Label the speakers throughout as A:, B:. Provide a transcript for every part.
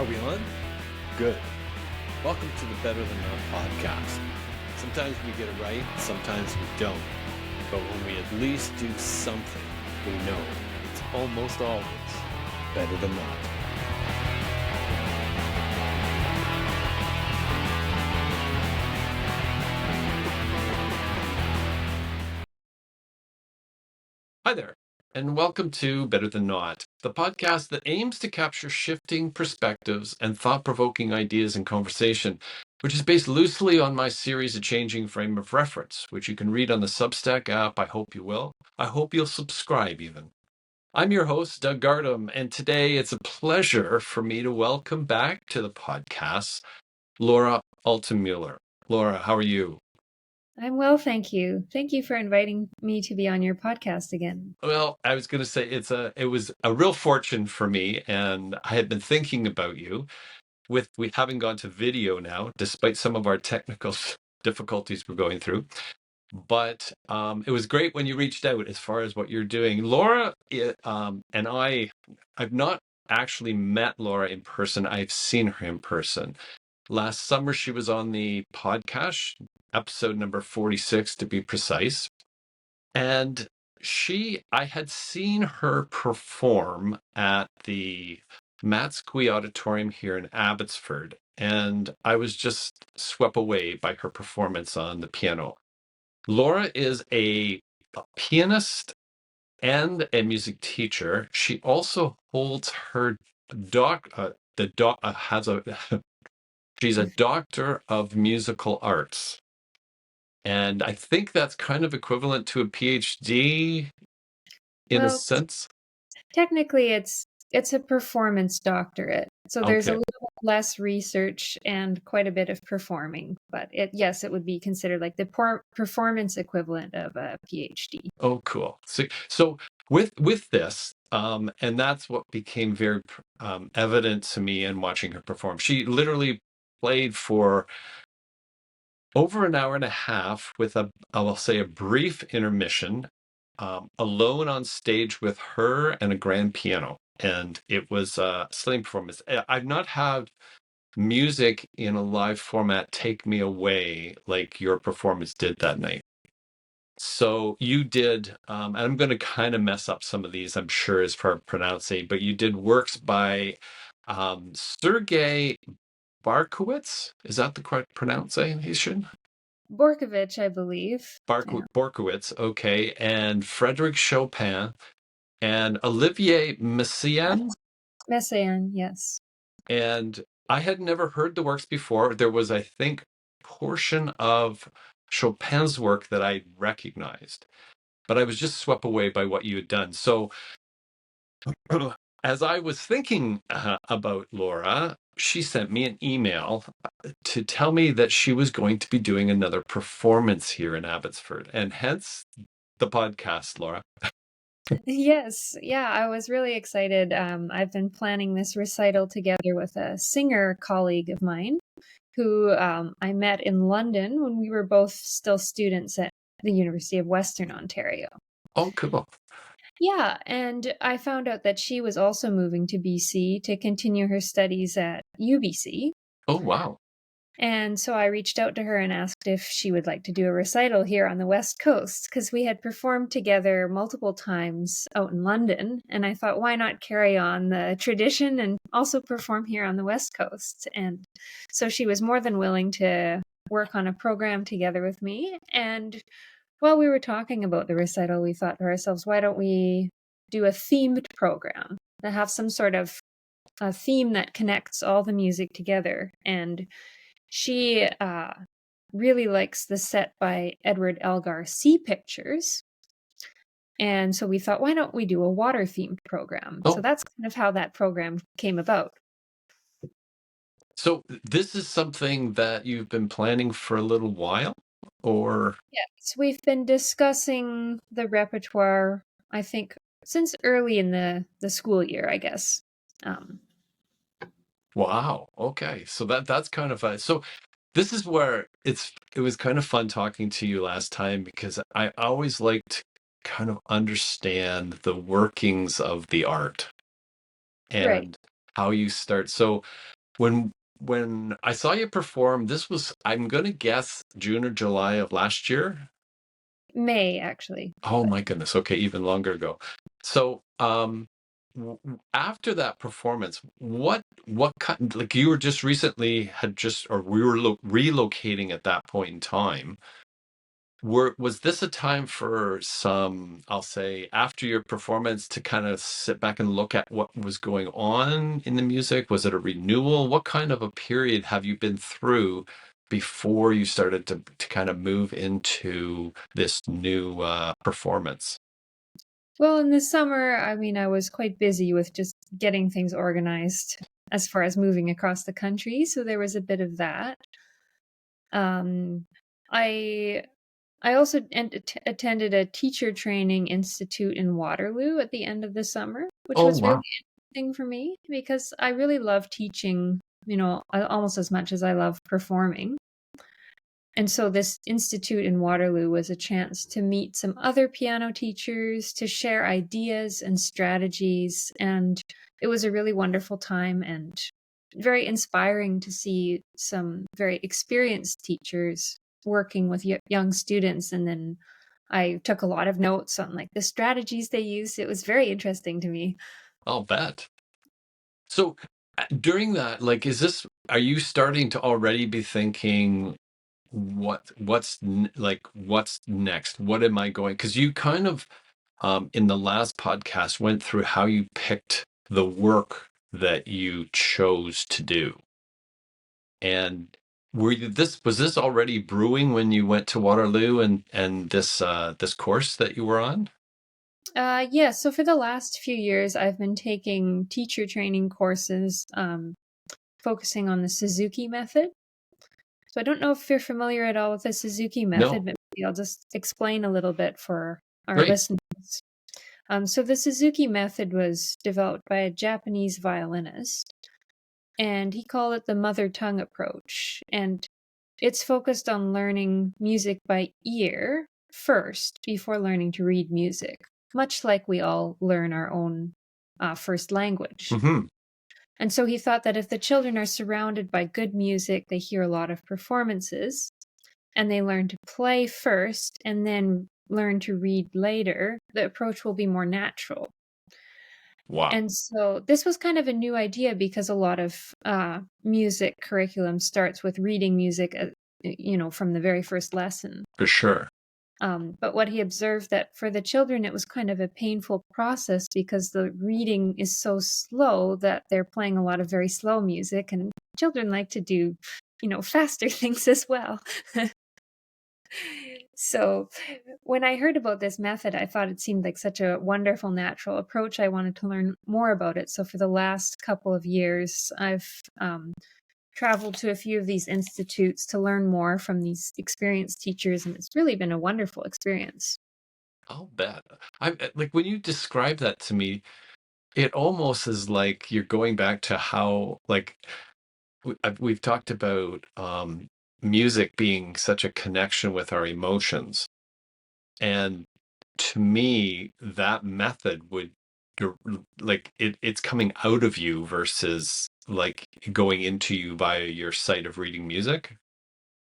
A: we on? Good. Welcome to the Better Than Not podcast. Sometimes we get it right, sometimes we don't. But when we at least do something, we know it's almost always better than not. Hi there, and welcome to Better Than Not, the podcast that aims to capture shifting perspectives and thought-provoking ideas in conversation, which is based loosely on my series, A Changing Frame of Reference, which you can read on the Substack app. I hope you will. I hope you'll subscribe even. I'm your host, Doug Gardam, and today it's a pleasure for me to welcome back to the podcast Laura Altenmueller. Laura, how are you?
B: I'm well, thank you. Thank you for inviting me to be on your podcast again.
A: Well, I was going to say it was a real fortune for me, and I had been thinking about you with we having gone to video now, despite some of our technical difficulties we're going through. But it was great when you reached out as far as what you're doing. Laura and I've not actually met Laura in person. I've seen her in person. Last summer, she was on the podcast, episode number 46 to be precise. And I had seen her perform at the Matt Squee Auditorium here in Abbotsford, and I was just swept away by her performance on the piano. Laura is a pianist and a music teacher. She also holds her she's a doctor of musical arts. And I think that's kind of equivalent to a PhD in a
B: Well,
A: sense.
B: technically it's a performance doctorate. So there's a
A: Okay.
B: little less research and quite a bit of performing, but it would be considered like the performance equivalent of a PhD.
A: Oh, cool. So with this, and that's what became very evident to me in watching her perform. She literally played for over an hour and a half with I will say, a brief intermission, alone on stage with her and a grand piano. And it was a stunning performance. I've not had music in a live format take me away like your performance did that night. So you did, and I'm going to kind of mess up some of these, I'm sure, as far as pronouncing, but you did works by Sergei Barkowitz. Is that the correct pronunciation?
B: Borkovich, I believe. Yeah.
A: Borkowitz, okay, and Frederick Chopin and Olivier Messiaen.
B: Messiaen, yes.
A: And I had never heard the works before. There was, I think, portion of Chopin's work that I recognized, but I was just swept away by what you had done. So as I was thinking about Laura, she sent me an email to tell me that she was going to be doing another performance here in Abbotsford, and hence the podcast, Laura.
B: Yes, yeah, I was really excited. I've been planning this recital together with a singer colleague of mine who I met in London when we were both still students at the University of Western Ontario.
A: Oh, cool.
B: Yeah, and I found out that she was also moving to BC to continue her studies at UBC.
A: Oh, wow.
B: And so I reached out to her and asked if she would like to do a recital here on the West Coast because we had performed together multiple times out in London. And I thought, why not carry on the tradition and also perform here on the West Coast? And so she was more than willing to work on a program together with me. And while we were talking about the recital, we thought to ourselves, why don't we do a themed program that have some sort of a theme that connects all the music together? And she really likes the set by Edward Elgar, Sea Pictures. And so we thought, why don't we do a water themed program? So
A: Oh,
B: that's kind of how that program came about.
A: so this is something that you've been planning for a little while, or?
B: Yes, we've been discussing the repertoire, I think, since early in the school year, I guess. Um,
A: Wow. Okay. So that's kind of fun. So this is where it was kind of fun talking to you last time, because I always like to kind of understand the workings of the art
B: right.
A: and how you start. So When I saw you perform, this was, I'm gonna guess, June or July of last year.
B: May, actually.
A: Oh
B: But
A: my goodness. Okay, even longer ago. So, after that performance, what kind, like you were just recently had just, or we were relocating at that point in time. Was this a time for some, I'll say, after your performance to kind of sit back and look at what was going on in the music? Was it a renewal? What kind of a period have you been through before you started to kind of move into this new performance?
B: well, in the summer, I mean, I was quite busy with just getting things organized as far as moving across the country, so there was a bit of that. Um, I I also attended a teacher training institute in Waterloo at the end of the summer, which
A: Oh,
B: was really
A: wow.
B: interesting for me because I really love teaching, almost as much as I love performing. And so this institute in Waterloo was a chance to meet some other piano teachers, to share ideas and strategies. And it was a really wonderful time and very inspiring to see some very experienced teachers working with young students. And then I took a lot of notes on like the strategies they used. It was very interesting to me.
A: I'll bet. So during that, like, are you starting to already be thinking, what's next? What am I going? Because you kind of, in the last podcast, went through how you picked the work that you chose to do. And was this already brewing when you went to Waterloo and this course that you were on?
B: Yeah, so for the last few years, I've been taking teacher training courses, focusing on the Suzuki method. So I don't know if you're familiar at all with the Suzuki
A: No.
B: method, but maybe I'll just explain a little bit for our
A: Great.
B: listeners. So the Suzuki method was developed by a Japanese violinist, and he called it the mother tongue approach. And it's focused on learning music by ear first before learning to read music, much like we all learn our own first language.
A: Hmm.
B: And so he thought that if the children are surrounded by good music, they hear a lot of performances, and they learn to play first and then learn to read later, the approach will be more natural.
A: Wow.
B: And so this was kind of a new idea because a lot of music curriculum starts with reading music, from the very first lesson.
A: For sure.
B: But what he observed that for the children, it was kind of a painful process because the reading is so slow that they're playing a lot of very slow music, and children like to do, faster things as well. So when I heard about this method, I thought it seemed like such a wonderful natural approach. I wanted to learn more about it. So for the last couple of years, I've traveled to a few of these institutes to learn more from these experienced teachers, and it's really been a wonderful experience.
A: I'll bet. Like when you describe that to me, it almost is like you're going back to how, like, we've talked about music being such a connection with our emotions. And to me, that method would, like, it's coming out of you versus like going into you via your sight of reading music.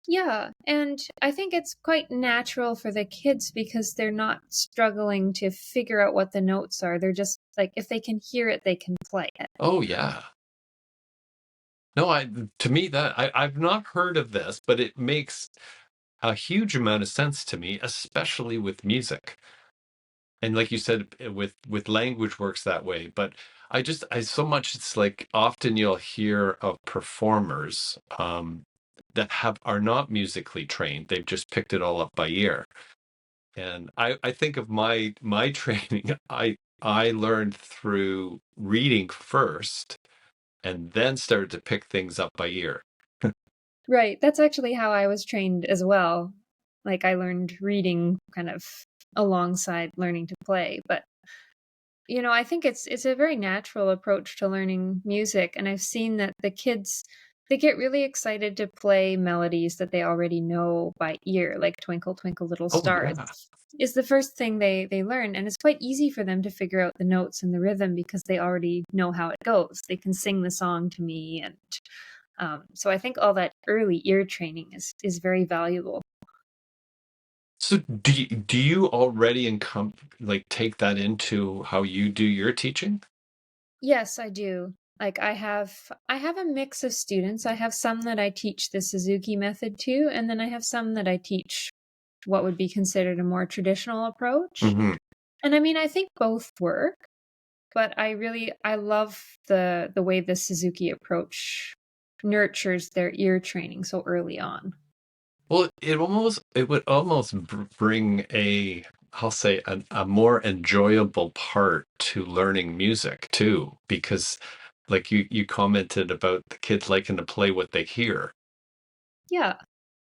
B: Yeah, and I think it's quite natural for the kids because they're not struggling to figure out what the notes are. They're just like, if they can hear it, they can play it.
A: Oh, yeah. No, to me that I've not heard of this, but it makes a huge amount of sense to me, especially with music. And like you said, with language works that way. But I so much, it's like often you'll hear of performers that are not musically trained. They've just picked it all up by ear. And I think of my training, I learned through reading first and then started to pick things up by ear.
B: Right. That's actually how I was trained as well. Like I learned reading kind of alongside learning to play, but I think it's a very natural approach to learning music, and I've seen that the kids they get really excited to play melodies that they already know by ear, like Twinkle Twinkle Little
A: Oh
B: Star
A: yeah.
B: is the first thing they learn, and it's quite easy for them to figure out the notes and the rhythm because they already know how it goes. They can sing the song to me, and so I think all that early ear training is very valuable.
A: So do you already like take that into how you do your teaching?
B: Yes, I do. Like I have a mix of students. I have some that I teach the Suzuki method to, and then I have some that I teach what would be considered a more traditional approach.
A: Hmm.
B: And I mean, I think both work, but I love the way the Suzuki approach nurtures their ear training so early on.
A: Well, it would almost bring I'll say a more enjoyable part to learning music too, because like you commented about the kids liking to play what they hear.
B: Yeah.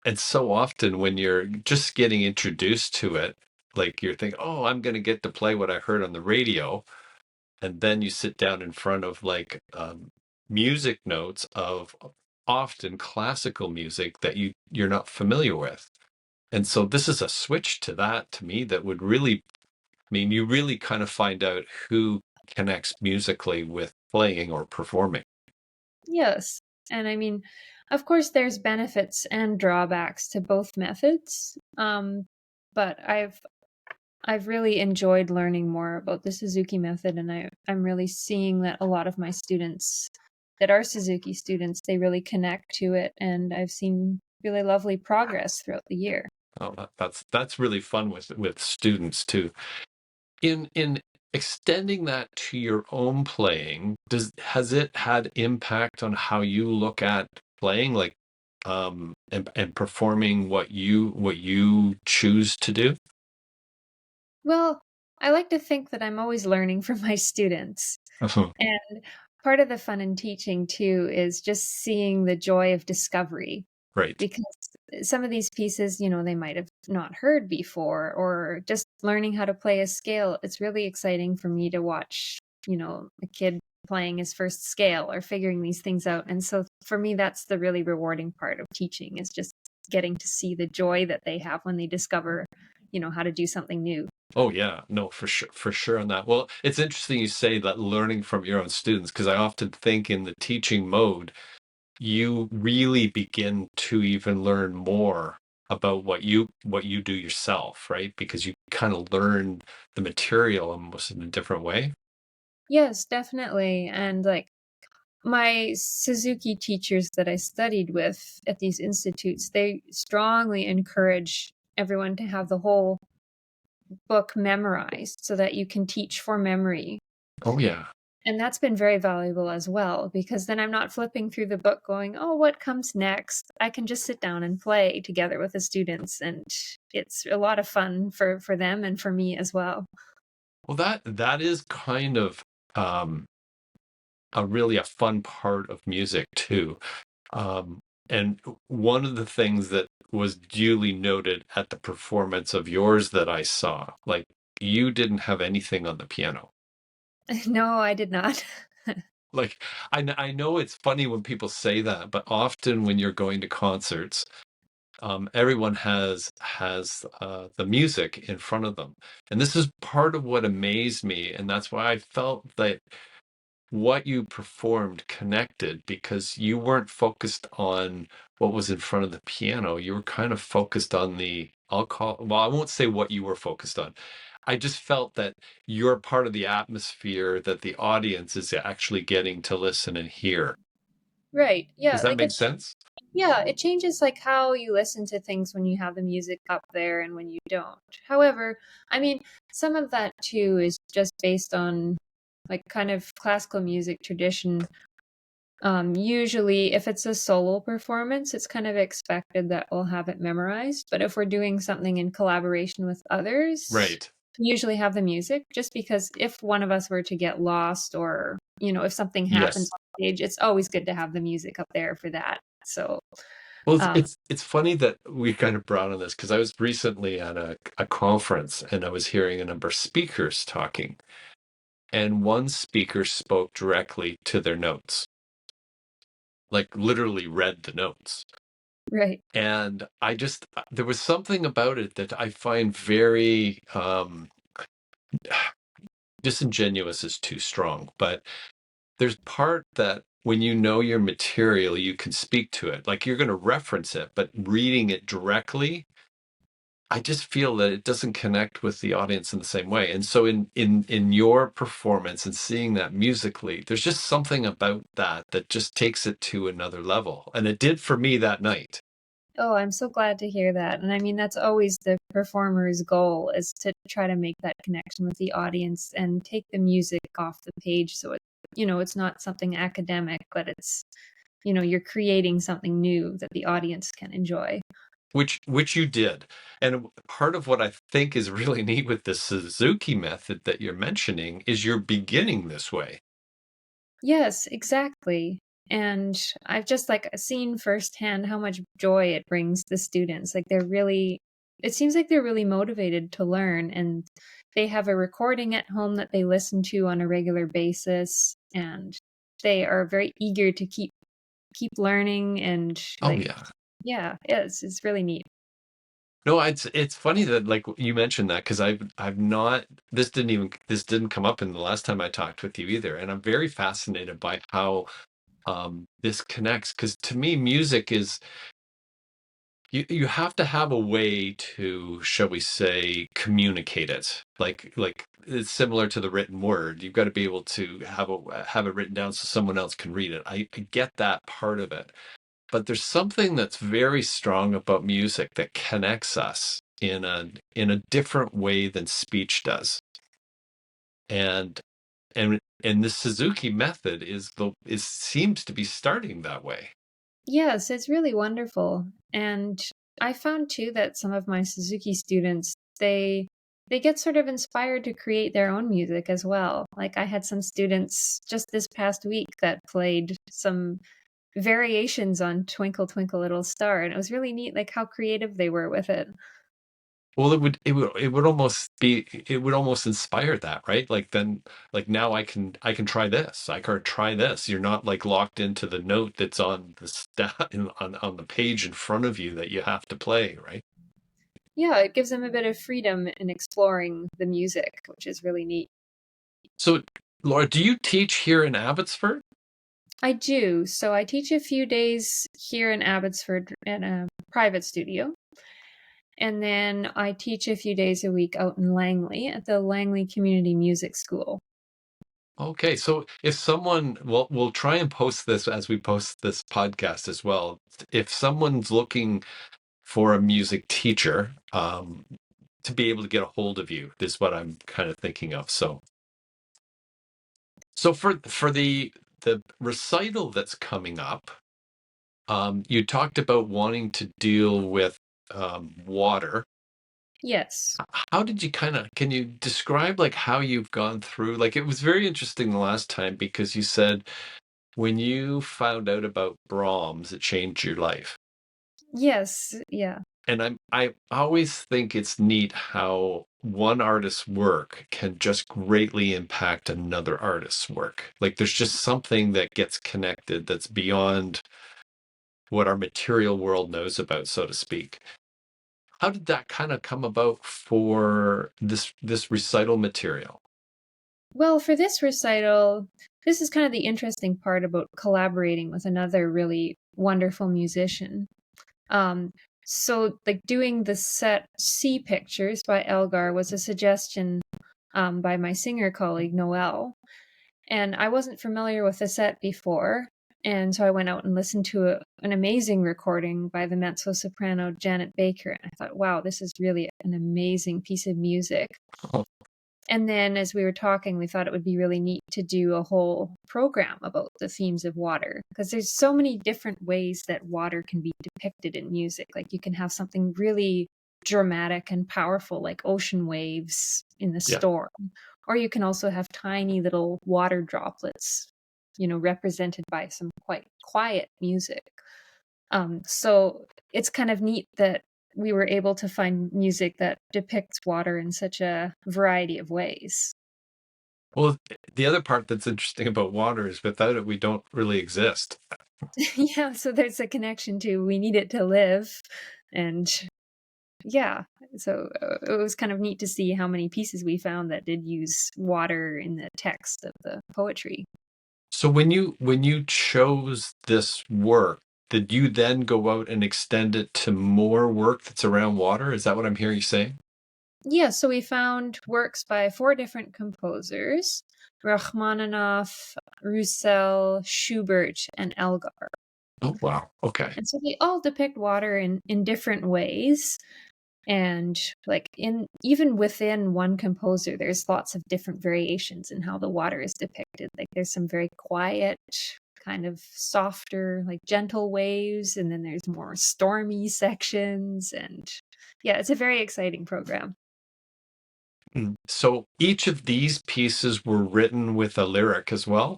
A: And so often when you're just getting introduced to it, like you're thinking, oh, I'm going to get to play what I heard on the radio. And then you sit down in front of like music notes of often classical music that you're not familiar with. And so this is a switch to that to me that would really, I mean, you really kind of find out who connects musically with playing or performing.
B: Yes. And I mean, of course there's benefits and drawbacks to both methods. But I've really enjoyed learning more about the Suzuki method, and I'm really seeing that a lot of my students that are Suzuki students, they really connect to it, and I've seen really lovely progress throughout the year.
A: Oh, that's really fun with students too. In extending that to your own playing, has it had impact on how you look at playing, like and performing what you choose to do?
B: Well, I like to think that I'm always learning from my students.
A: Uh-huh.
B: And part of the fun in teaching too is just seeing the joy of discovery
A: Right.
B: because some of these pieces, they might have not heard before or just learning how to play a scale. It's really exciting for me to watch, a kid playing his first scale or figuring these things out. And so for me, that's the really rewarding part of teaching is just getting to see the joy that they have when they discover, how to do something new.
A: Oh yeah, no, for sure on that. Well, it's interesting you say that learning from your own students, because I often think in the teaching mode, you really begin to even learn more about what you do yourself, right? Because you kind of learn the material almost in a different way.
B: Yes, definitely. And like my Suzuki teachers that I studied with at these institutes, they strongly encourage everyone to have the whole book memorized so that you can teach for memory.
A: Oh yeah.
B: And that's been very valuable as well because then I'm not flipping through the book going, oh, what comes next? I can just sit down and play together with the students. And it's a lot of fun for them and for me as well.
A: Well, that is kind of um a fun part of music too. Um, and one of the things that was duly noted at the performance of yours that I saw, like you didn't have anything on the piano.
B: No, I did not.
A: Like I know it's funny when people say that, but often when you're going to concerts, everyone has the music in front of them, and this is part of what amazed me, and that's why I felt that what you performed connected because you weren't focused on what was in front of the piano. You were kind of focused on well, I won't say what you were focused on. I just felt that you're part of the atmosphere that the audience is actually getting to listen and hear.
B: Right.
A: Does
B: Yeah.
A: that make sense?
B: Yeah, it changes like how you listen to things when you have the music up there and when you don't. However, I mean, some of that too is just based on like kind of classical music tradition. Usually if it's a solo performance, it's kind of expected that we'll have it memorized. But if we're doing something in collaboration with others,
A: Right.
B: we usually have the music just because if one of us were to get lost or, if something happens
A: Yes.
B: on stage, it's always good to have the music up there for that. So,
A: Well, it's
B: um,
A: it's, it's funny that we kind of brought on this because I was recently at a conference and I was hearing a number of speakers talking, and one speaker spoke directly to their notes. like literally read the notes.
B: Right.
A: And there was something about it that I find very disingenuous is too strong, but there's part that when you know your material, you can speak to it. Like you're going to reference it, but reading it directly, I just feel that it doesn't connect with the audience in the same way. And so in your performance and seeing that musically, there's just something about that that just takes it to another level. And it did for me that night.
B: Oh, I'm so glad to hear that. And I mean, that's always the performer's goal, is to try to make that connection with the audience and take the music off the page so it's not something academic, but you're creating something new that the audience can enjoy.
A: Which you did. And part of what I think is really neat with the Suzuki method that you're mentioning is you're beginning this way.
B: Yes, exactly. And I've just like seen firsthand how much joy it brings the students. Like it seems like they're really motivated to learn, and they have a recording at home that they listen to on a regular basis, and they are very eager to keep learning and
A: Oh
B: like,
A: yeah.
B: yeah, it's really neat.
A: No, it's funny that like you mentioned that because I've not this didn't come up in the last time I talked with you either. And I'm very fascinated by how this connects because to me music is you have to have a way to, shall we say, communicate it. Like it's similar to the written word. You've got to be able to have it written down so someone else can read it. I get that part of it. But there's something that's very strong about music that connects us in a different way than speech does. And and the Suzuki method is seems to be starting that way.
B: Yes, it's really wonderful. And I found too that some of my Suzuki students, they get sort of inspired to create their own music as well. Like I had some students just this past week that played some variations on Twinkle Twinkle Little Star, and it was really neat like how creative they were with it.
A: Well, it would almost inspire that, right? Like then like now I can try this. I can try this. You're not like locked into the note that's on the on the page in front of you that you have to play, right?
B: Yeah, it gives them a bit of freedom in exploring the music, which is really neat.
A: So, Laura, do you teach here in Abbotsford?
B: I do. So I teach a few days here in Abbotsford in a private studio. And then I teach a few days a week out in Langley at the Langley Community Music School.
A: Okay, so if someone, well, we'll try and post this as we post this podcast as well. If someone's looking for a music teacher, to be able to get a hold of you is what I'm kind of thinking of. So for the recital that's coming up, you talked about wanting to deal with water.
B: Yes.
A: How did you can you describe like how you've gone through? Like it was very interesting the last time because you said when you found out about Brahms, it changed your life.
B: Yes. Yeah.
A: And I always think it's neat how one artist's work can just greatly impact another artist's work. Like there's just something that gets connected that's beyond what our material world knows about, so to speak. How did that kind of come about for this recital material?
B: Well, for this recital, this is kind of the interesting part about collaborating with another really wonderful musician. Um, so, like doing the set Sea Pictures by Elgar was a suggestion by my singer colleague Noelle. And I wasn't familiar with the set before. And so I went out and listened to an amazing recording by the mezzo soprano Janet Baker. And I thought, wow, this is really an amazing piece of music. And then as we were talking, we thought it would be really neat to do a whole program about the themes of water because there's so many different ways that water can be depicted in music. Like you can have something really dramatic and powerful, like ocean waves in the
A: Yeah.
B: storm, or you can also have tiny little water droplets, represented by some quite quiet music. So it's kind of neat that we were able to find music that depicts water in such a variety of ways.
A: Well, the other part that's interesting about water is without it, we don't really exist.
B: Yeah, so there's a connection to we need it to live, and yeah, so it was kind of neat to see how many pieces we found that did use water in the text of the poetry.
A: So when you chose this work, did you then go out and extend it to more work that's around water? Is that what I'm hearing you saying?
B: Yeah, so we found works by four different composers: Rachmaninoff, Roussel, Schubert, and Elgar.
A: Oh, wow. Okay.
B: And so they all depict water in different ways. And like in even within one composer, there's lots of different variations in how the water is depicted. Like there's some very quiet, kind of softer, like gentle waves, and then there's more stormy sections. And yeah, it's a very exciting program.
A: So each of these pieces were written with a lyric as well?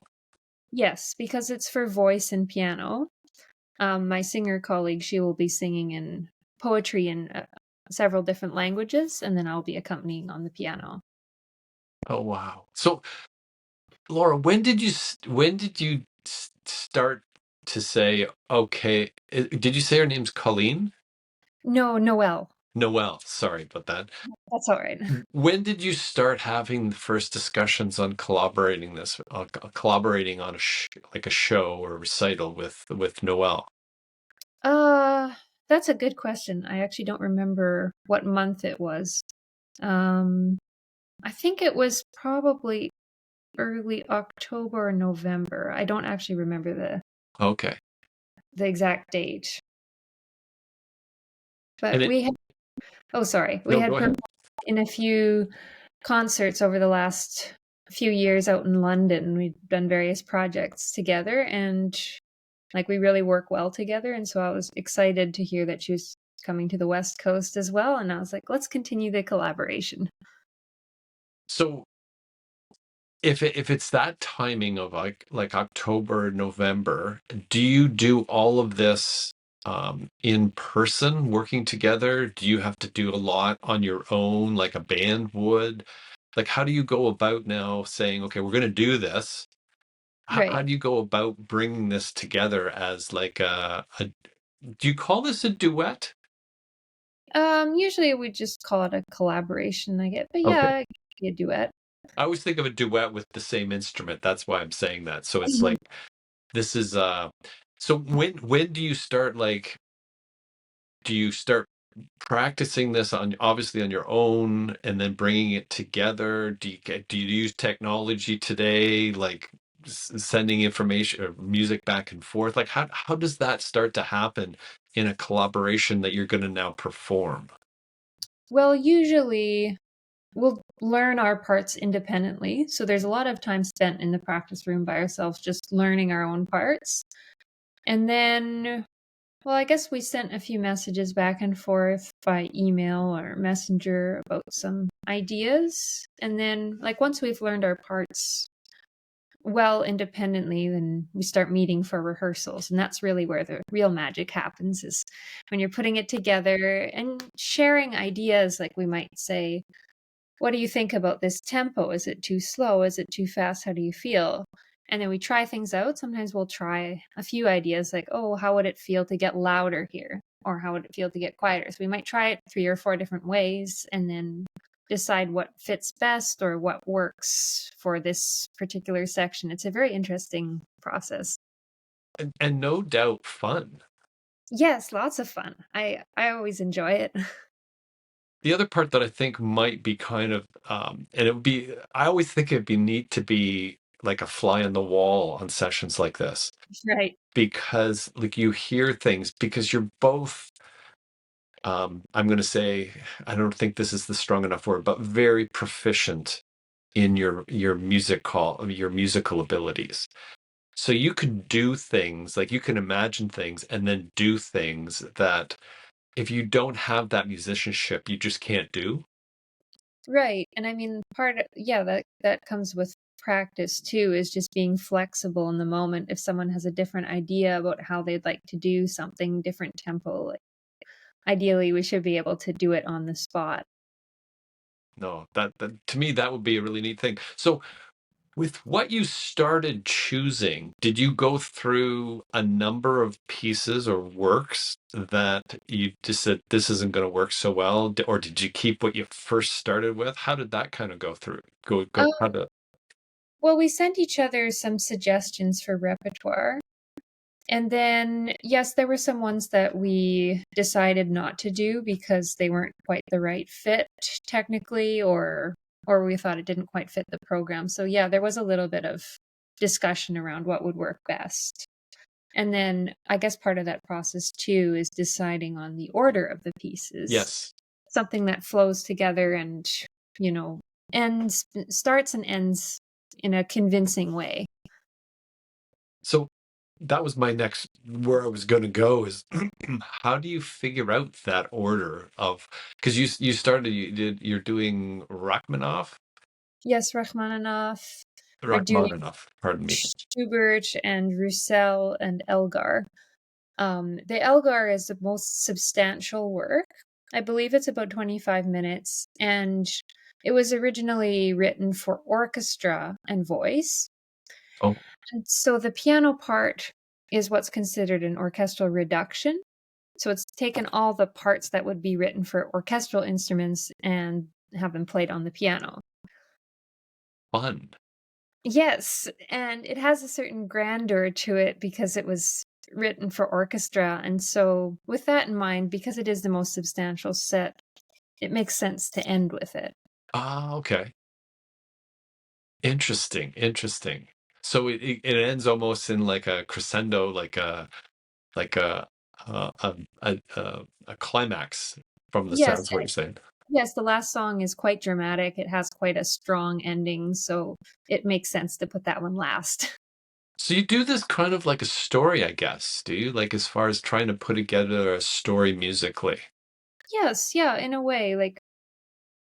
B: Yes, because it's for voice and piano. My singer colleague, she will be singing in poetry in several different languages, and then I'll be accompanying on the piano.
A: Oh, wow. So, Laura, when did you start to say, okay, did you say her name's Colleen?
B: No, Noel.
A: Noelle, sorry about that.
B: That's all right.
A: When did you start having the first discussions on collaborating on like a show or recital with Noelle?
B: Uh, that's a good question. I actually don't remember what month it was. Um, I think it was probably early October or November. I don't actually remember
A: Okay.
B: the exact date.
A: And
B: But
A: it,
B: we had oh sorry, we
A: no,
B: had
A: go ahead.
B: performed in a few concerts over the last few years out in London. We've done various projects together, and like we really work well together. And so I was excited to hear that she was coming to the West Coast as well. And I was like, let's continue the collaboration.
A: So if it's that timing of like October, November, do you do all of this in person, working together? Do you have to do a lot on your own, like a band would? Like, how do you go about now saying, okay, we're going to do this? How
B: Right.
A: do you go about bringing this together as like do you call this a duet?
B: Usually we just call it a collaboration, I get, but
A: Okay.
B: yeah, it could be a duet.
A: I always think of a duet with the same instrument. That's why I'm saying that. So it's
B: Mhm.
A: like this is so when do you start like do you start practicing this on obviously on your own and then bringing it together? Do you use technology today like sending information or music back and forth? Like how does that start to happen in a collaboration that you're going to now perform?
B: Well, usually we'll learn our parts independently. So there's a lot of time spent in the practice room by ourselves, just learning our own parts. And then, well, I guess we sent a few messages back and forth by email or messenger about some ideas. And then, like, once we've learned our parts well independently, then we start meeting for rehearsals. And that's really where the real magic happens, is when you're putting it together and sharing ideas. Like, we might say, what do you think about this tempo? Is it too slow? Is it too fast? How do you feel? And then we try things out. Sometimes we'll try a few ideas like, oh, how would it feel to get louder here? Or how would it feel to get quieter? So we might try it three or four different ways and then decide what fits best or what works for this particular section. It's a very interesting process.
A: And no doubt fun.
B: Yes, lots of fun. I always enjoy it.
A: The other part that I think might be kind of, and it would be, I always think it'd be neat to be like a fly on the wall on sessions like this
B: Right.
A: because like you hear things because you're both, I'm going to say, I don't think this is the strong enough word, but very proficient in your musical abilities. So you can do things like you can imagine things and then do things that if you don't have that musicianship, you just can't do.
B: Right, and I mean, yeah, that comes with practice too, is just being flexible in the moment. If someone has a different idea about how they'd like to do something, different tempo, like, ideally, we should be able to do it on the spot.
A: No, that to me that would be a really neat thing. So With what you started choosing, did you go through a number of pieces or works that you just said this isn't going to work so well, or did you keep what you first started with? How did that kind of go through? Go. How
B: Um,
A: to?
B: well, we sent each other some suggestions for repertoire. And then, yes, there were some ones that we decided not to do because they weren't quite the right fit technically, or we thought it didn't quite fit the program. So yeah, there was a little bit of discussion around what would work best. And then I guess part of that process too is deciding on the order of the pieces,
A: Yes.
B: something that flows together and, you know, ends starts and ends in a convincing way.
A: So that was my next where I was going to go is how do you figure out that order of because you started you're doing Rachmaninoff.
B: Yes, Rachmaninoff. We're doing
A: Rachmaninoff, pardon me.
B: Schubert and Roussel and Elgar. The Elgar is the most substantial work. I believe it's about 25 minutes, and it was originally written for orchestra and voice.
A: Oh,
B: And so the piano part is what's considered an orchestral reduction. So it's taken all the parts that would be written for orchestral instruments and have them played on the piano.
A: fun.
B: Yes, and it has a certain grandeur to it because it was written for orchestra, and so with that in mind, because it is the most substantial set, it makes sense to end with it.
A: Ah, okay. Interesting, interesting. So it ends almost in like a crescendo, like a climax from the
B: Yes,
A: sounds what you're saying.
B: yes, the last song is quite dramatic, it has quite a strong ending, so it makes sense to put that one last.
A: So you do this kind of like a story, I guess, do you? Like as far as trying to put together a story musically.
B: Yes, yeah, in a way, like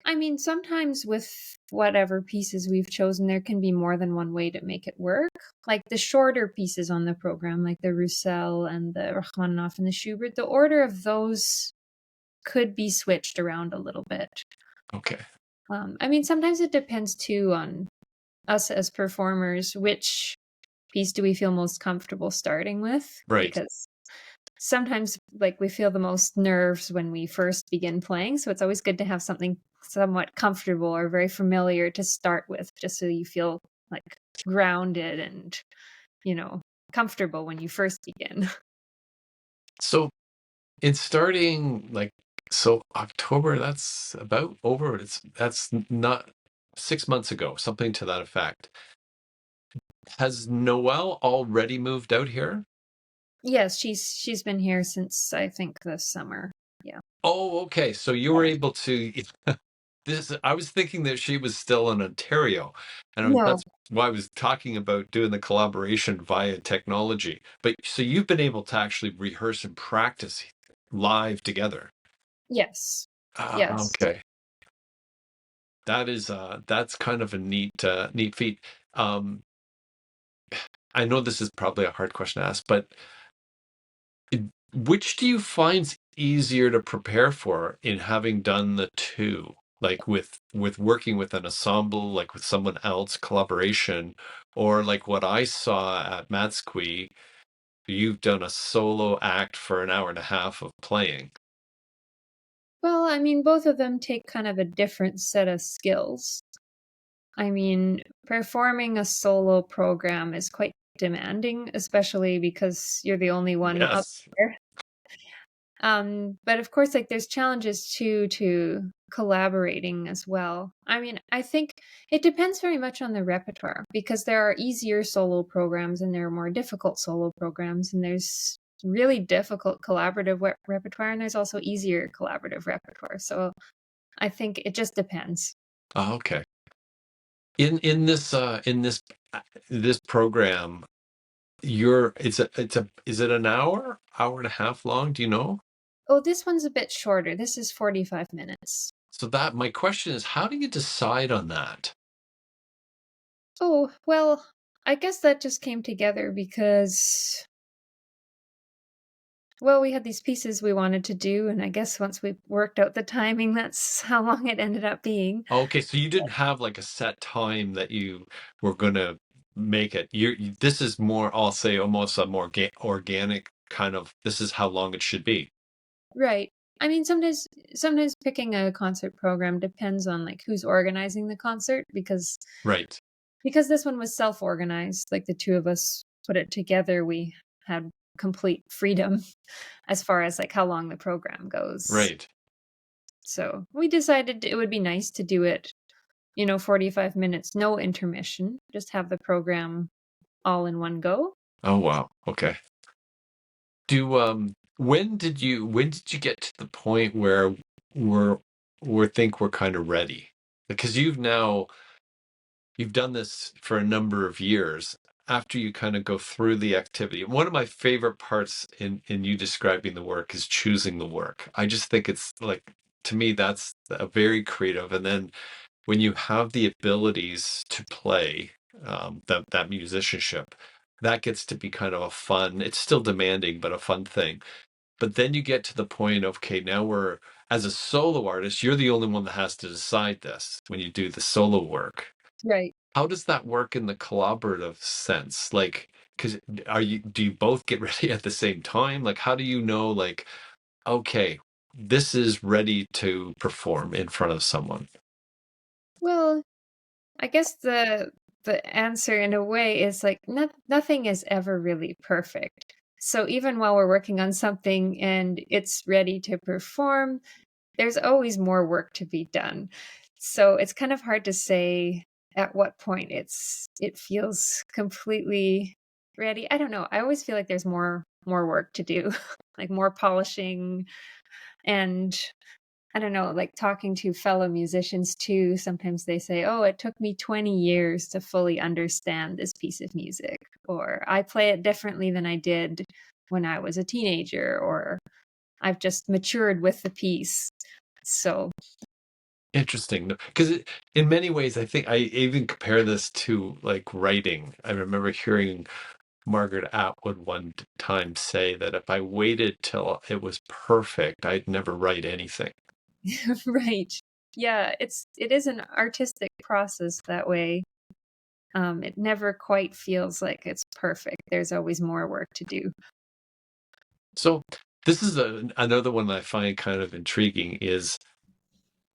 B: I mean, sometimes with whatever pieces we've chosen, there can be more than one way to make it work. Like the shorter pieces on the program, like the Roussel and the Rachmaninoff and the Schubert, the order of those could be switched around a little bit.
A: Okay.
B: I mean, sometimes it depends too on us as performers, which piece do we feel most comfortable starting with?
A: Right.
B: Because sometimes like we feel the most nerves when we first begin playing, so it's always good to have something somewhat comfortable or very familiar to start with just so you feel like grounded and you know comfortable when you first begin.
A: So in starting like so October, that's about over. That's not 6 months ago, something to that effect. Has Noelle already moved out here?
B: Yes, she's been here since I think this summer. Yeah.
A: Oh, okay. So you were able to this I was thinking that she was still in Ontario, and
B: No.
A: that's why I was talking about doing the collaboration via technology. But so you've been able to actually rehearse and practice live together.
B: Yes.
A: Ah,
B: Yes.
A: okay. That's kind of a neat feat. Um, I know this is probably a hard question to ask, but which do you find easier to prepare for in having done the two? Like with working with an ensemble, like with someone else, collaboration, or like what I saw at Matsqui, you've done a solo act for an hour and a half of playing.
B: Well, I mean, both of them take kind of a different set of skills. I mean, performing a solo program is quite demanding, especially because you're the only one up
A: Yes.
B: there. But of course, like there's challenges too to collaborating as well. I mean, I think it depends very much on the repertoire because there are easier solo programs and there are more difficult solo programs, and there's really difficult collaborative repertoire, and there's also easier collaborative repertoire. So I think it just depends.
A: Oh, okay. In this program, it's a is it an hour and a half long? Do you know?
B: Oh, this one's a bit shorter. This is 45 minutes.
A: So that my question is, how do you decide on that?
B: Oh, well, I guess that just came together because Well, we had these pieces we wanted to do, and I guess once we worked out the timing, that's how long it ended up being.
A: Okay, so you didn't have like a set time that you were gonna make it. This is more, I'll say, almost a more organic kind of. This is how long it should be.
B: Right. I mean, sometimes picking a concert program depends on like who's organizing the concert
A: Right,
B: because this one was self-organized, like the two of us put it together, we had complete freedom as far as like how long the program goes.
A: right.
B: So, we decided it would be nice to do it, 45 minutes, no intermission, just have the program all in one go.
A: Oh wow. Okay. Do when did you get to the point where we're we think we're kind of ready? Because you've done this for a number of years. After you kind of go through the activity, one of my favorite parts in you describing the work is choosing the work. I just think it's like, to me, that's a very creative. And then when you have the abilities to play, that musicianship, that gets to be kind of a fun. It's still demanding, but a fun thing. But then you get to the point of, okay, now we're, as a solo artist, you're the only one that has to decide this when you do the solo work.
B: Right.
A: How does that work in the collaborative sense? Like, because do you both get ready at the same time? Like, how do you know, like, okay, this is ready to perform in front of someone?
B: Well, I guess the answer in a way is like nothing is ever really perfect. So even while we're working on something and it's ready to perform, there's always more work to be done. So it's kind of hard to say at what point it feels completely ready. I don't know. I always feel like there's more work to do, like more polishing and I don't know, like talking to fellow musicians too, sometimes they say, "Oh, it took me 20 years to fully understand this piece of music," or "I play it differently than I did when I was a teenager," or "I've just matured with the piece." So,
A: Interesting. Because in many ways, I think I even compare this to like writing. I remember hearing Margaret Atwood time say that if I waited till it was perfect, I'd never write anything.
B: right. Yeah, it is an artistic process that way. It never quite feels like it's perfect. There's always more work to do.
A: So this is another one that I find kind of intriguing is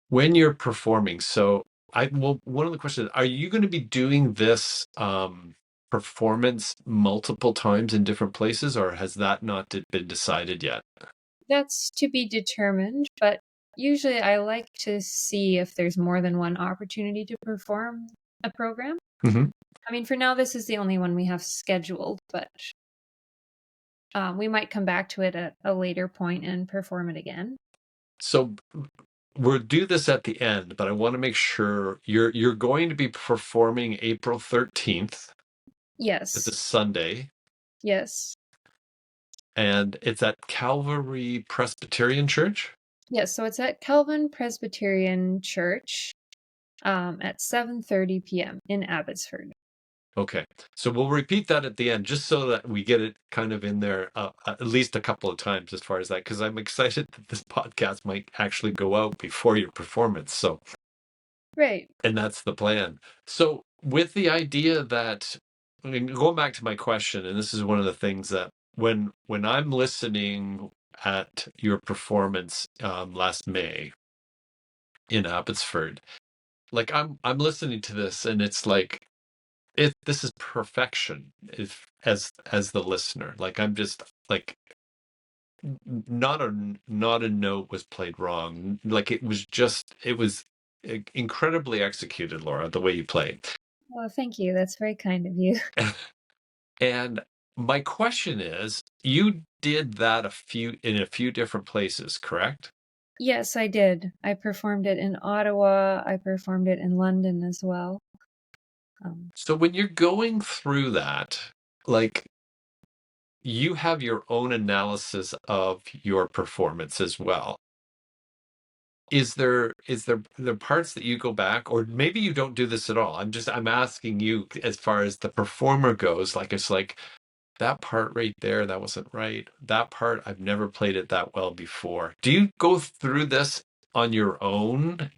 A: when you're performing. So one of the questions, are you going to be doing this performance multiple times in different places, or has that not been decided yet?
B: That's to be determined, but usually I like to see if there's more than one opportunity to perform a program.
A: Hmm.
B: I mean, for now, this is the only one we have scheduled, but we might come back to it at a later point and perform it again.
A: So we'll do this at the end, but I want to make sure you're going to be performing April 13th. It's a
B: Yes,
A: Sunday,
B: yes,
A: and it's at Calvary Presbyterian Church.
B: yes. So it's at Calvin Presbyterian Church at 7:30 p.m. in Abbotsford.
A: Okay, so we'll repeat that at the end, just so that we get it kind of in there at least a couple of times as far as that, because I'm excited that this podcast might actually go out before your performance. So,
B: Right.
A: and that's the plan. So, with the idea that, I mean, going back to my question, and this is one of the things that when I'm listening at your performance last May in Abbotsford, like I'm listening to this, and it's like this is perfection, if as the listener. Like I'm just like not a note was played wrong. Like it was incredibly executed, Laura, the way you play.
B: Well, thank you. That's very kind of you.
A: And my question is, you did that in a few different places, correct?
B: Yes, I did. I performed it in Ottawa. I performed it in London as well. Um,
A: So when you're going through that, like, you have your own analysis of your performance as well. Is there the parts that you go back, or maybe you don't do this at all? I'm asking you, as far as the performer goes, like, it's like, that part right there, that wasn't right. That part, I've never played it that well before. Do you go through this on your own?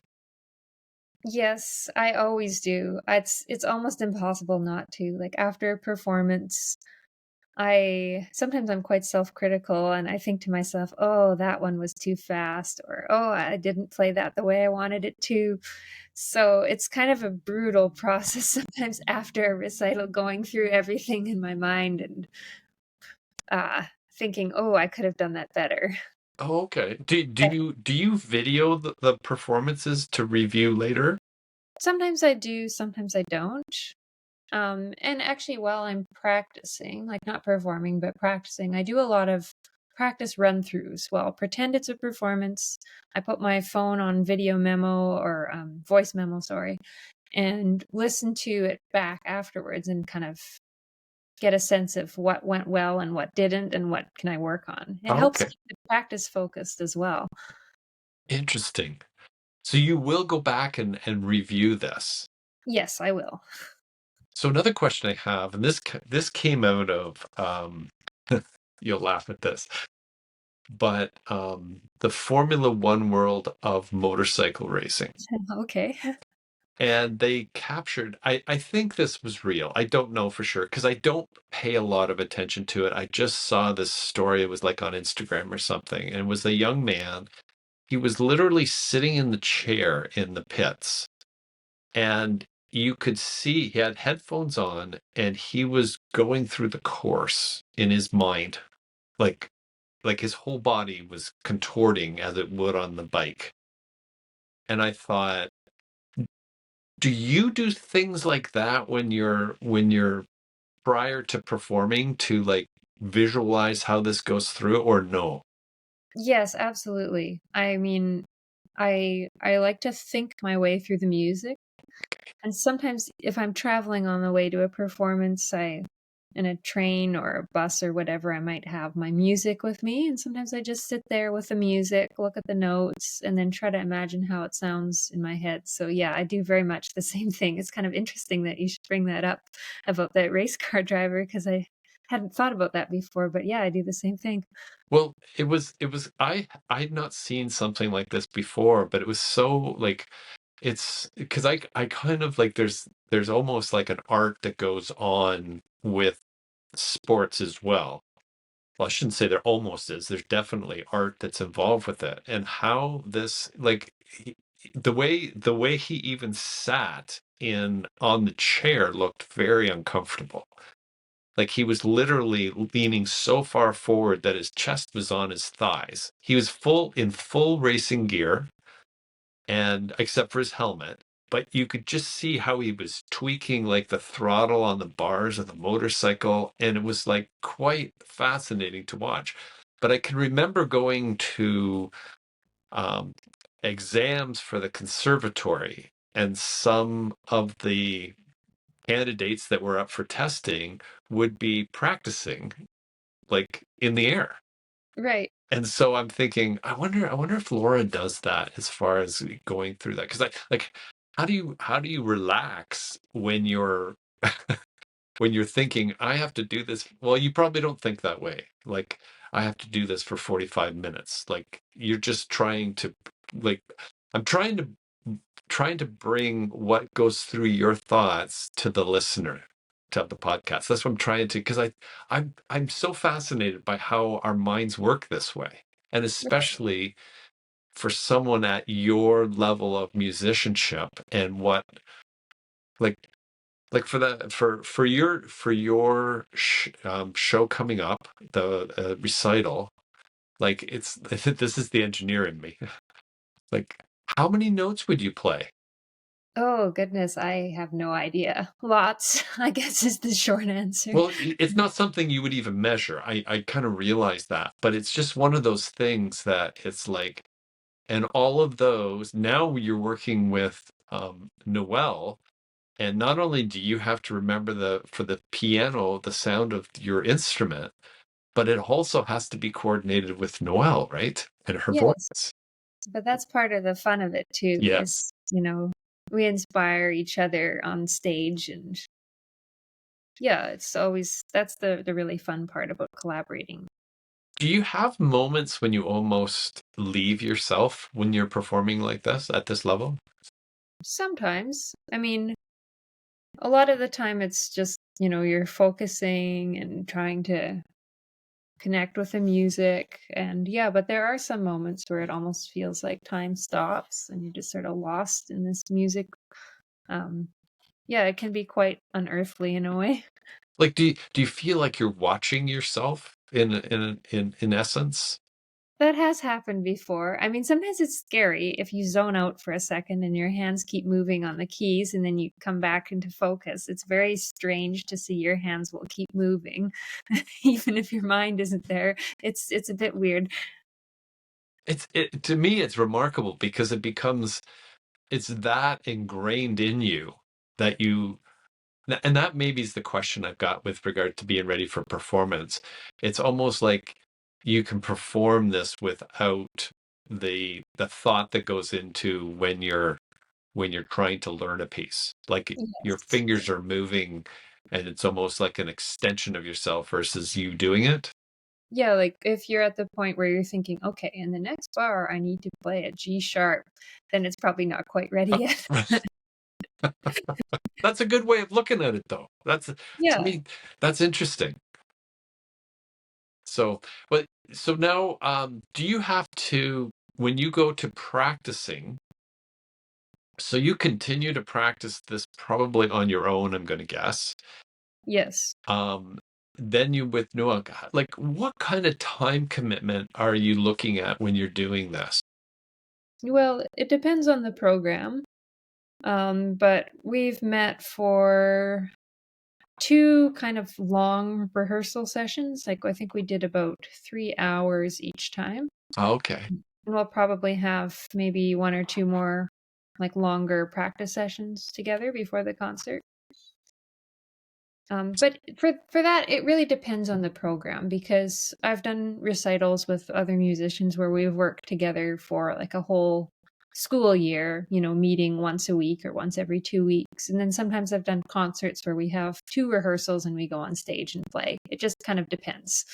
B: Yes, I always do. It's almost impossible not to. Like after a performance, I sometimes I'm quite self-critical and I think to myself, "Oh, that one was too fast," or "Oh, I didn't play that the way I wanted it to." So, it's kind of a brutal process sometimes after a recital going through everything in my mind and thinking, "Oh, I could have done that better."
A: Oh, okay. Do you video the performances to review later?
B: Sometimes I do, sometimes I don't. And actually, while I'm practicing, like not performing, but practicing, I do a lot of practice run throughs. Well, pretend it's a performance. I put my phone on video memo or voice memo, sorry, and listen to it back afterwards and kind of get a sense of what went well and what didn't and what can I work on. It helps
A: Okay,
B: keep the practice focused as well.
A: interesting. So you will go back and review this.
B: Yes, I will.
A: So another question I have, and this came out of you'll laugh at this, but the Formula One world of motorcycle racing.
B: Okay.
A: And they captured, I think this was real. I don't know for sure because I don't pay a lot of attention to it. I just saw this story. It was like on Instagram or something. And it was a young man. He was literally sitting in the chair in the pits. And you could see he had headphones on and he was going through the course in his mind. Like like his whole body was contorting as it would on the bike. And I thought, do you do things like that when you're prior to performing to like visualize how this goes through or no?
B: Yes, absolutely. I mean, I like to think my way through the music. And sometimes if I'm traveling on the way to a performance, I in a train or a bus or whatever, I might have my music with me, and sometimes I just sit there with the music, look at the notes, and then try to imagine how it sounds in my head. So, yeah, I do very much the same thing. It's kind of interesting that you should bring that up about that race car driver because I hadn't thought about that before, but yeah, I do the same thing.
A: Well, it was I'd not seen something like this before, but it was so like it's because I kind of like there's almost like an art that goes on with sports as well. Well, I shouldn't say there almost is. There's definitely art that's involved with it, and how this like the way he even sat in on the chair looked very uncomfortable. Like he was literally leaning so far forward that his chest was on his thighs. He was full racing gear, and except for his helmet, but you could just see how he was tweaking like the throttle on the bars of the motorcycle, and it was like quite fascinating to watch. But I can remember going to um, exams for the conservatory, and some of the candidates that were up for testing would be practicing like in the air.
B: Right.
A: And so I'm thinking, I wonder if Laura does that as far as going through that. Because I like, how do you relax when you're when you're thinking, I have to do this? Well, you probably don't think that way. Like, I have to do this for 45 minutes. Like, you're just trying to like I'm trying to bring what goes through your thoughts to the listener to the podcast. That's what I'm trying to because I'm so fascinated by how our minds work this way. And especially for someone at your level of musicianship and what like like for your show coming up, the recital, like it's this is the engineer in me. Like how many notes would you play?
B: Oh, goodness, I have no idea. Lots, I guess is the short answer.
A: Well, it's not something you would even measure. I kind of realize that, but it's just one of those things that it's like, and all of those, now you're working with Noel, and not only do you have to remember for the piano, the sound of your instrument, but it also has to be coordinated with Noel, right? And her
B: Yes,
A: voice.
B: but that's part of the fun of it too,
A: Yes.
B: is, we inspire each other on stage and Yeah, it's always that's the really fun part about collaborating.
A: Do you have moments when you almost leave yourself when you're performing like this at this level?
B: Sometimes, I mean, a lot of the time it's just, you're focusing and trying to connect with the music, and yeah, but there are some moments where it almost feels like time stops and you're just sort of lost in this music. Um, yeah, it can be quite unearthly in a way.
A: Like, do you feel like you're watching yourself in essence?
B: That has happened before. I mean, sometimes it's scary if you zone out for a second and your hands keep moving on the keys and then you come back into focus. It's very strange to see your hands will keep moving even if your mind isn't there. It's a bit weird.
A: To me, it's remarkable because it's that ingrained in you that and that maybe is the question I've got with regard to being ready for performance. It's almost like you can perform this without the thought that goes into when you're trying to learn a piece. Like your
B: Yes.
A: fingers are moving and it's almost like an extension of yourself versus you doing it.
B: Yeah, like if you're at the point where you're thinking, okay, in the next bar I need to play a G sharp, then it's probably not quite ready yet.
A: That's a good way of looking at it though. To
B: Yeah.
A: me, that's interesting. So, but so now, do you have to, when you go to practicing, so you continue to practice this probably on your own, I'm going to guess.
B: Yes.
A: Um, then you with Noah, like what kind of time commitment are you looking at when you're doing this?
B: Well, it depends on the program. But we've met for 2 kind of long rehearsal sessions, like, I think we did about 3 hours each time,
A: Okay.
B: and we'll probably have maybe 1 or 2 more, like, longer practice sessions together before the concert. But for that, it really depends on the program because I've done recitals with other musicians where we've worked together for like a whole school year, meeting once a week or once every 2 weeks. And then sometimes I've done concerts where we have 2 rehearsals and we go on stage and play. It just kind of depends.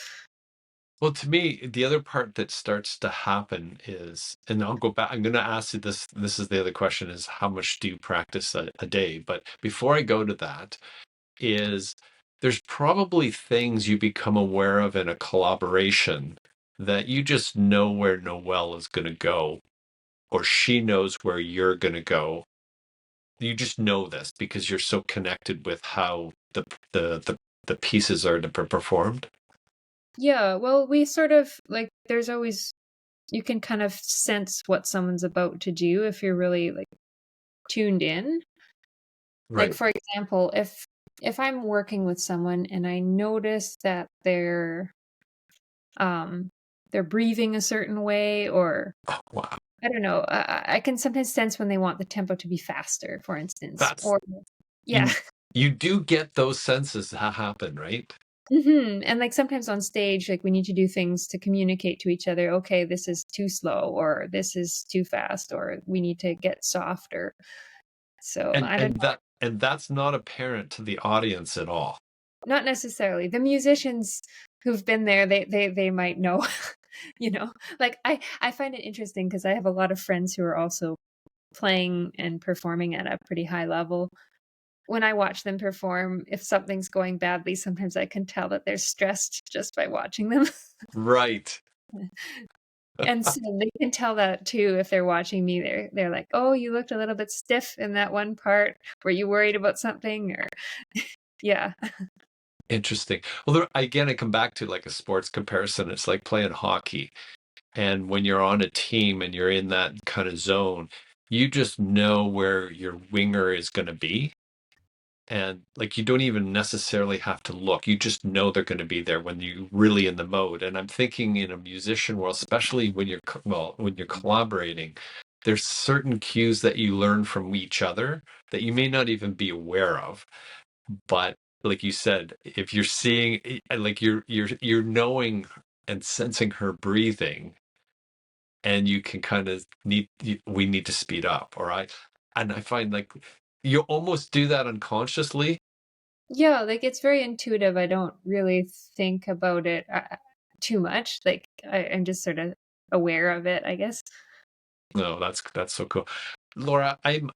A: Well, to me, the other part that starts to happen is, and I'll go back, I'm going to ask you this. This is the other question is how much do you practice a day? But before I go to that, is there's probably things you become aware of in a collaboration that you just know where Noelle is going to go, or she knows where you're going to go. You just know this because you're so connected with how the pieces are to be performed.
B: Yeah, well, we sort of like there's always you can kind of sense what someone's about to do if you're really like tuned in. Like
A: Right.
B: for example, if I'm working with someone and I notice that um they're breathing a certain way, or
A: Oh, wow.
B: I don't know, I can sometimes sense when they want the tempo to be faster, for instance,
A: That's
B: or yeah.
A: you you do get those senses that happen, right?
B: And like sometimes on stage, like we need to do things to communicate to each other. Okay, this is too slow, or this is too fast, or we need to get softer. So
A: And
B: I don't
A: and that and that's not apparent to the audience at all.
B: Not necessarily. The musicians who've been there, they might know, you know? Like, I find it interesting because I have a lot of friends who are also playing and performing at a pretty high level. When I watch them perform, if something's going badly, sometimes I can tell that they're stressed just by watching them.
A: Right.
B: And so they can tell that too if they're watching me. They're like, "Oh, you looked a little bit stiff in that one part. Were you worried about something?" Or yeah.
A: Interesting. Well, again, I come back to like a sports comparison. It's like playing hockey. And when you're on a team and you're in that kind of zone, you just know where your winger is going to be. And like you don't even necessarily have to look. You just know they're going to be there when you're really in the mode. And I'm thinking in a musician world, especially when when you're collaborating, there's certain cues that you learn from each other that you may not even be aware of. But like you said, if you're seeing like you're knowing and sensing her breathing and you can kind of we need to speed up, all right? And I find like you almost do that unconsciously,
B: Yeah, like it's very intuitive. I don't really think about it too much. Like I'm just sort of aware of it, I guess.
A: No, that's so cool. Laura, I'm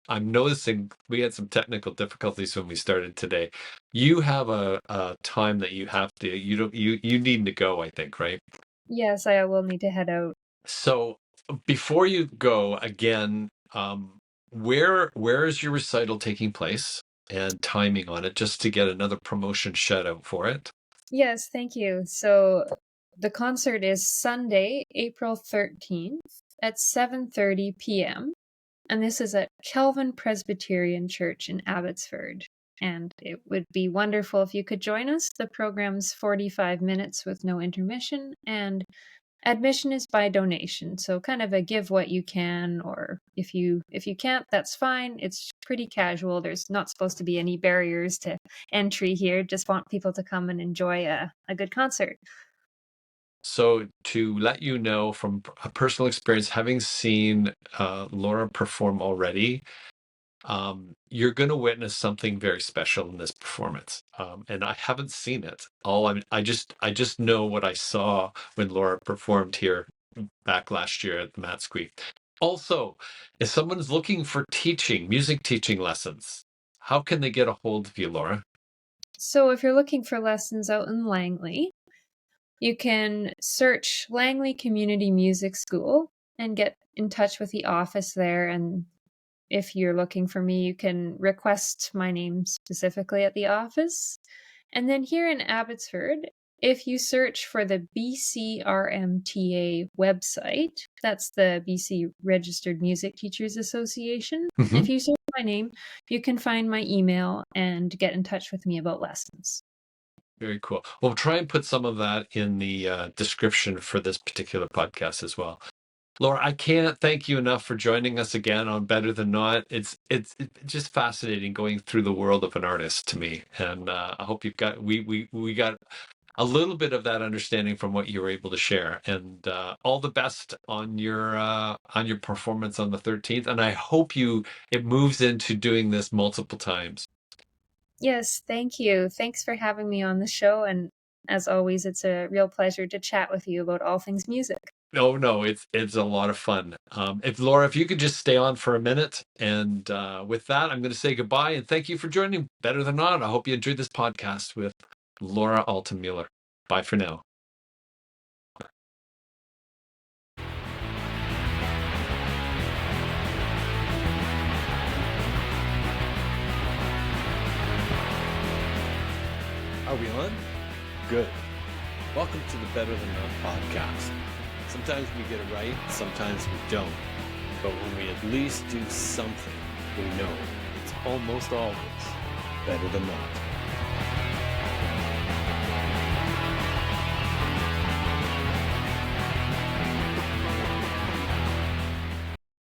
A: I'm noticing we had some technical difficulties when we started today. You have a time that you have to you need to go, I think, right?
B: Yes, I will need to head out.
A: So before you go again, where is your recital taking place and timing on it, just to get another promotion shout out for it?
B: Yes, thank you. So the concert is Sunday, April 13th at 7:30 p.m. And this is at Calvin Presbyterian Church in Abbotsford. And it would be wonderful if you could join us. The program's 45 minutes with no intermission, and admission is by donation. So kind of a give what you can, or if you can't, that's fine. It's pretty casual. There's not supposed to be any barriers to entry here. Just want people to come and enjoy a good concert.
A: So to let you know from a personal experience, having seen Laura perform already, you're going to witness something very special in this performance. And I haven't seen it. I just know what I saw when Laura performed here back last year at the Mat Squeak. Also, if someone's looking for music teaching lessons, how can they get a hold of you, Laura?
B: So if you're looking for lessons out in Langley, you can search Langley Community Music School and get in touch with the office there. And if you're looking for me, you can request my name specifically at the office. And then here in Abbotsford, if you search for the BCRMTA website, that's the BC Registered Music Teachers Association.
A: Mhm.
B: If you search my name, you can find my email and get in touch with me about lessons.
A: Very cool. We'll try and put some of that in the description for this particular podcast as well. Laura, I can't thank you enough for joining us again on Better Than Not. It's just fascinating going through the world of an artist to me, and I hope you've got we got a little bit of that understanding from what you were able to share. And all the best on your performance on the 13th. And I hope it moves into doing this multiple times.
B: Yes, thank you. Thanks for having me on the show. And as always, it's a real pleasure to chat with you about all things music.
A: No, no, it's a lot of fun. If Laura, if you could just stay on for a minute, and with that, I'm going to say goodbye and thank you for joining Better Than Not. I hope you enjoyed this podcast with Laura Altenmueller. Bye for now.
C: Are we on? Good. Welcome to the Better Than Not podcast. Sometimes we get it right, sometimes we don't. But when we at least do something, we know it's almost always better than not.